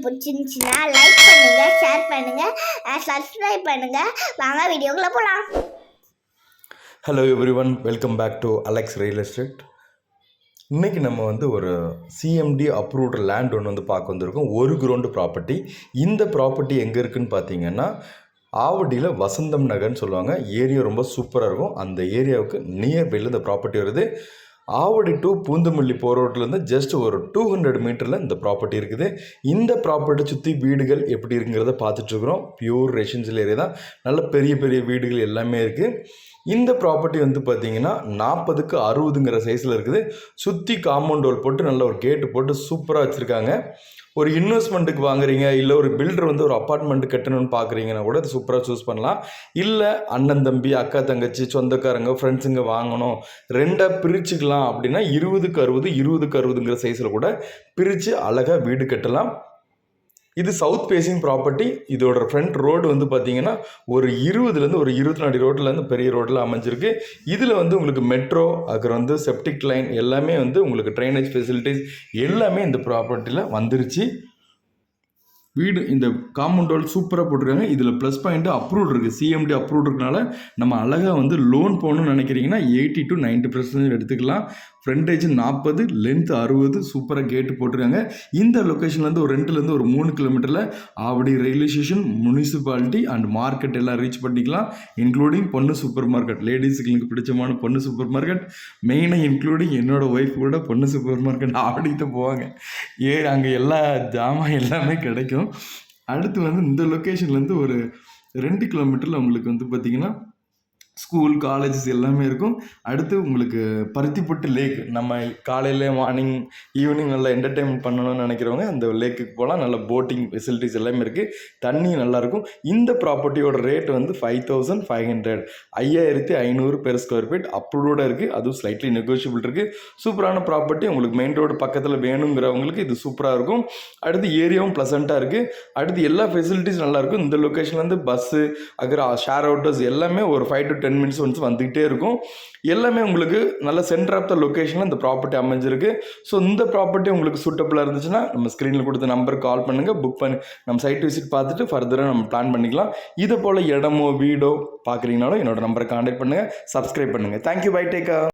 பிடிச்சிருந்துச்சுன்னா லைக் பண்ணுங்க, ஷேர் பண்ணுங்க, சப்ஸ்கிரைப் பண்ணுங்க. வாங்க வீடியோக்குள்ள போலாம். Hello everyone, welcome back to Alex real estate. இன்றைக்கி நம்ம ஒரு சிஎம்டி அப்ரூவ்டு லேண்ட் ஒன்று பார்க்க வந்திருக்கோம். ஒரு கிரவுண்டு ப்ராப்பர்ட்டி. இந்த ப்ராப்பர்ட்டி எங்கே இருக்குதுன்னு பார்த்தீங்கன்னா ஆவடியில் வசந்தம் நகர்னு சொல்லுவாங்க. ஏரியா ரொம்ப சூப்பராக இருக்கும். அந்த ஏரியாவுக்கு நியர்பையில் இந்த ப்ராப்பர்ட்டி வருது. ஆவடி டு பூந்தமல்லி போகிற ரோட்லேருந்து ஜஸ்ட் ஒரு 200 மீட்டரில் இந்த ப்ராப்பர்ட்டி இருக்குது. இந்த ப்ராப்பர்ட்டி சுற்றி வீடுகள் எப்படி இருக்குங்கிறத பார்த்துட்ருக்குறோம். பியூர் ரெசிடென்ஷியல் ஏரியா தான். நல்ல பெரிய பெரிய வீடுகள் எல்லாமே இருக்குது. இந்த ப்ராப்பர்ட்டி பார்த்தீங்கன்னா 40க்கு 60ங்கிற சைஸில் இருக்குது. சுற்றி காம்பவுண்ட் வால் போட்டு நல்ல ஒரு கேட்டு போட்டு சூப்பராக வச்சுருக்காங்க. ஒரு இன்வெஸ்ட்மெண்ட்டுக்கு வாங்குறீங்க, இல்லை ஒரு பில்டர் ஒரு அப்பார்ட்மெண்ட் கட்டணும்னு பார்க்குறீங்கன்னா கூட அது சூப்பராக சூஸ் பண்ணலாம். இல்லை அண்ணன் தம்பி, அக்கா தங்கச்சி, சொந்தக்காரங்க, ஃப்ரெண்ட்ஸுங்க வாங்கணும், ரெண்டாக பிரிச்சுக்கலாம் அப்படின்னா 20க்கு 60 20க்கு 60ங்கிற சைஸில் கூட பிரித்து அழகாக வீடு கட்டலாம். இது சவுத் ஃபேஸிங் ப்ராப்பர்ட்டி. இதோட ஃப்ரண்ட் ரோடு பார்த்தீங்கன்னா ஒரு 20லேருந்து ஒரு 24 ரோட்லேருந்து பெரிய ரோட்டில் அமைஞ்சிருக்கு. இதில் உங்களுக்கு மெட்ரோ, அப்புறம் செப்டிக் லைன் எல்லாமே உங்களுக்கு ட்ரைனேஜ் ஃபெசிலிட்டிஸ் எல்லாமே இந்த ப்ராப்பர்ட்டியில் வந்துருச்சு. வீடு இந்த காம்பவுண்ட் வால் சூப்பராக போட்டிருக்காங்க. இதில் ப்ளஸ் பாயிண்ட் அப்ரூவ்ட் இருக்குது. சிஎம்டி அப்ரூவ்ட் இருக்கனால நம்ம அழகாக லோன் போகணும்னு நினைக்கிறீங்கன்னா 80 to 90% எடுத்துக்கலாம். ஃப்ரண்டேஜ் 40, லென்த் 60, சூப்பராக கேட்டு போட்டிருக்காங்க. இந்த லொக்கேஷன்லேருந்து ஒரு 2லேருந்து ஒரு 3 கிலோமீட்டரில் Avadi railway station, municipality and market எல்லாம் ரீச் பண்ணிக்கலாம். இன்க்ளூடிங் பொண்ணு சூப்பர் மார்க்கெட், லேடிஸுக்கு எனக்கு பிடிச்சமான பொண்ணு சூப்பர் மார்க்கெட், மெயினாக இன்க்ளூடிங் என்னோட ஒய்ஃப் கூட பொண்ணு சூப்பர் மார்க்கெட் ஆவடிட்டு போவாங்க. அங்கே எல்லா ஜாமான் எல்லாமே கிடைக்கும். அடுத்து இந்த லொக்கேஷன்லேருந்து ஒரு 2 கிலோமீட்டரில் உங்களுக்கு பார்த்தீங்கன்னா ஸ்கூல், காலேஜஸ் எல்லாமே இருக்கும். அடுத்து உங்களுக்கு பருத்திப்பட்டு லேக், நம்ம காலையில் மார்னிங் ஈவினிங் நல்லா என்டர்டெயின்மெண்ட் பண்ணணும்னு நினைக்கிறவங்க அந்த லேக்குக்கு போகலாம். நல்ல போட்டிங் ஃபெசிலிட்டிஸ் எல்லாமே இருக்குது. தண்ணி நல்லாயிருக்கும். இந்த ப்ராப்பர்ட்டியோட ரேட் 5500, 5500 பெர் ஸ்கொயர் ஃபீட் அப்ரூவ்டாக இருக்குது. அதுவும் ஸ்லைட்லி நெகோஷியபிள் இருக்குது. சூப்பரான ப்ராப்பர்ட்டி. உங்களுக்கு மெயின் ரோடு பக்கத்தில் வேணுங்கிறவங்களுக்கு இது சூப்பராக இருக்கும். அடுத்து ஏரியாவும் ப்ளசண்ட்டாக இருக்குது. அடுத்து எல்லா ஃபெசிலிட்டிஸ் நல்லாயிருக்கும். இந்த லொக்கேஷன்லேருந்து பஸ்ஸு, அப்புறம் ஷேர் ஆட்டோஸ் எல்லாமே ஒரு 5 to 10 minutes ஒன்ஸ் வந்துகிட்டே இருக்கும். எல்லாமே உங்களுக்கு நல்ல சென்டர் ஆஃப் த லொக்கேஷனில் இந்த ப்ராப்பர்ட்டி அமைஞ்சிருக்கு. ஸோ இந்த ப்ராப்பர்ட்டி உங்களுக்கு சூட்டபுளாக இருந்துச்சுன்னா நம்ம ஸ்க்ரீனில் கொடுத்த நம்பருக்கு கால் பண்ணுங்கள், புக் பண்ணி நம்ம சைட் விசிட் பார்த்துட்டு ஃபர்தராக நம்ம பிளான் பண்ணிக்கலாம். இதை போல் இடமோ வீடோ பார்க்குறீங்கனாலும் என்னோட நம்பரை கான்டாக்ட் பண்ணுங்கள், சப்ஸ்கிரைப் பண்ணுங்கள். Thank you, bye, take care.